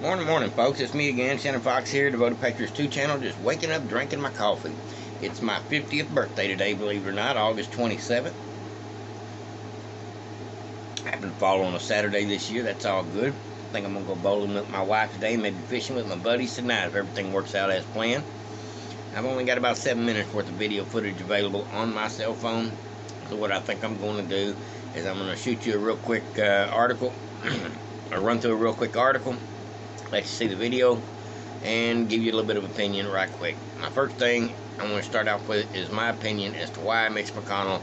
Morning, folks. It's me again, Shannon Fox here, Devoted Patriots 2 channel, just waking up, drinking my coffee. It's my 50th birthday today, believe it or not, August 27th. I happen to fall on a Saturday this year, that's all good. I think I'm going to go bowling with my wife today, maybe fishing with my buddies tonight if everything works out as planned. I've only got about 7 minutes worth of video footage available on my cell phone. So what I think I'm going to do is I'm going to shoot you a real quick article, or run through a real quick article, let you see the video, and give you a little bit of opinion right quick. My first thing I'm going to start off with is my opinion as to why Mitch McConnell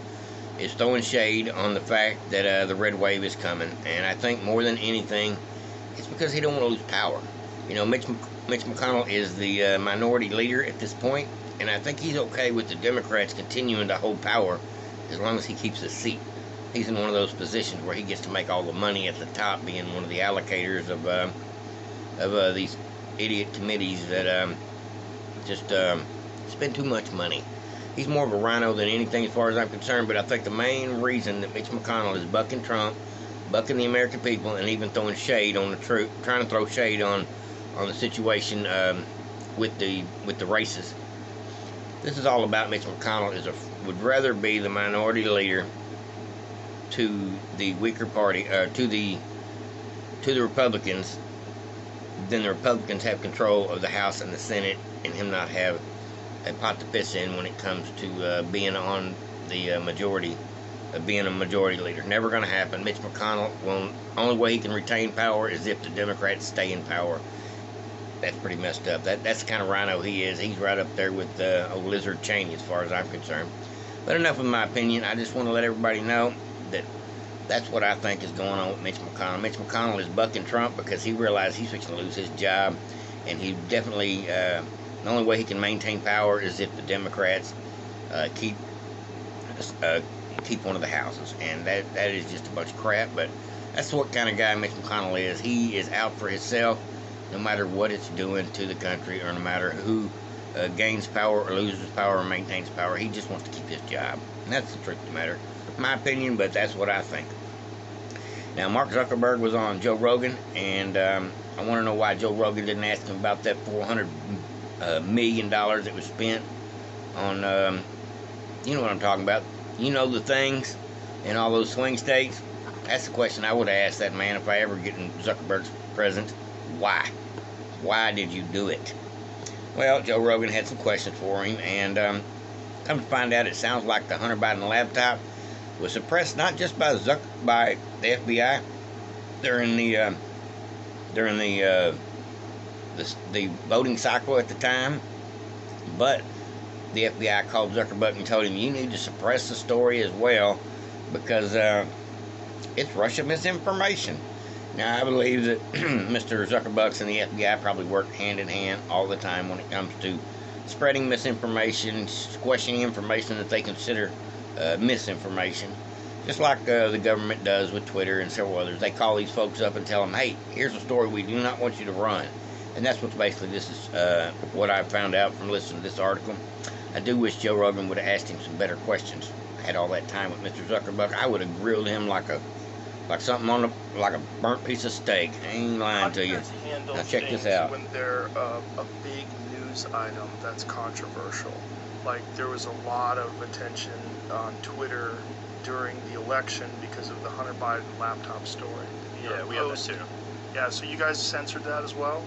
is throwing shade on the fact that the red wave is coming. And I think more than anything, it's because he don't want to lose power. You know, Mitch McConnell is the minority leader at this point, and I think he's okay with the Democrats continuing to hold power as long as he keeps his seat. He's in one of those positions where he gets to make all the money at the top, being one of the allocators of these idiot committees that just spend too much money. He's more of a rhino than anything as far as I'm concerned, but I think the main reason that Mitch McConnell is bucking Trump, bucking the American people, and even throwing shade on the truth, trying to throw shade on the situation with the races. This is all about Mitch McConnell would rather be the minority leader to the weaker party, to the Republicans, than the Republicans have control of the House and the Senate, and him not have a pot to piss in when it comes to being on the majority, being a majority leader. Never going to happen. Mitch McConnell only way he can retain power is if the Democrats stay in power. That's pretty messed up. That's the kind of rhino he is. He's right up there with old Lizard Cheney as far as I'm concerned. But enough of my opinion. I just want to let everybody know that that's what I think is going on with Mitch McConnell. Mitch McConnell is bucking Trump because he realized he's fixing to lose his job, and he definitely, the only way he can maintain power is if the Democrats keep one of the houses, and that is just a bunch of crap. But that's what kind of guy Mitch McConnell is. He is out for himself, no matter what it's doing to the country, or no matter who gains power or loses power or maintains power. He just wants to keep his job, and that's the truth of the matter. My opinion, but that's what I think. Now, Mark Zuckerberg was on Joe Rogan, and I want to know why Joe Rogan didn't ask him about that $400 million that was spent on, you know what I'm talking about. You know, the things in all those swing states. That's the question I would have asked that man if I ever get in Zuckerberg's presence. Why? Why did you do it? Well, Joe Rogan had some questions for him, and come to find out, it sounds like the Hunter Biden laptop was suppressed not just by the FBI during the voting cycle at the time, but the FBI called Zuckerberg and told him, you need to suppress the story as well because it's Russian misinformation. Now, I believe that Mr. Zuckerberg and the FBI probably work hand in hand all the time when it comes to spreading misinformation, squashing information that they consider misinformation, just like the government does with Twitter and several others. They call these folks up and tell them, hey, here's a story we do not want you to run. And that's what basically this is what I found out from listening to this article. I do wish Joe Rogan would have asked him some better questions. I had all that time with Mr. Zuckerberg. I would have grilled him like something on like a burnt piece of steak. I ain't lying to you. Now check this out. When they're a big news item that's controversial, like there was a lot of attention on Twitter during the election because of the Hunter Biden laptop story. Yeah, we have that too. Yeah, so you guys censored that as well?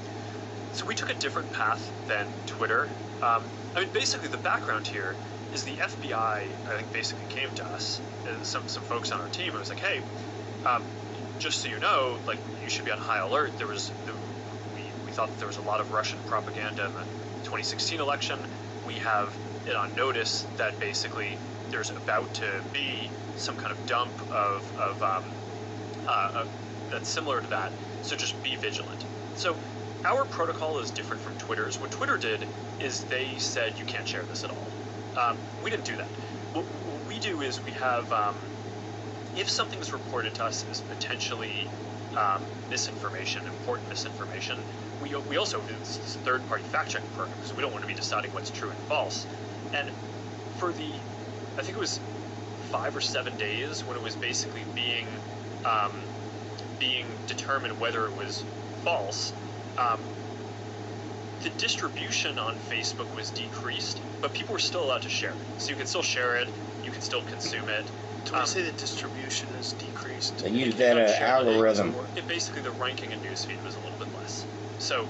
So we took a different path than Twitter. I mean, basically the background here is the FBI, I think, basically came to us, some folks on our team, and was like, hey, just so you know, like, you should be on high alert. We thought that there was a lot of Russian propaganda in the 2016 election. We have it on notice that basically there's about to be some kind of dump that's similar to that, so just be vigilant. So our protocol is different from Twitter's. What Twitter did is they said you can't share this at all. We didn't do that. What we do is we have, if something is reported to us as potentially misinformation, important misinformation, we also do this third-party fact-checking program because we don't want to be deciding what's true and false. And for I think it was 5 or 7 days when it was basically being determined whether it was false, the distribution on Facebook was decreased, but people were still allowed to share it. So you can still share it, you can still consume it. So when you say the distribution is decreased, They use that algorithm. It basically, the ranking in newsfeed was a little bit less. So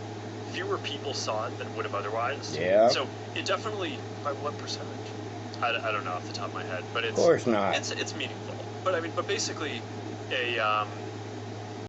fewer people saw it than would have otherwise. Yeah. So it definitely, by what percentage? I don't know off the top of my head, but it's, Of course not. it's meaningful. But I mean, but basically, a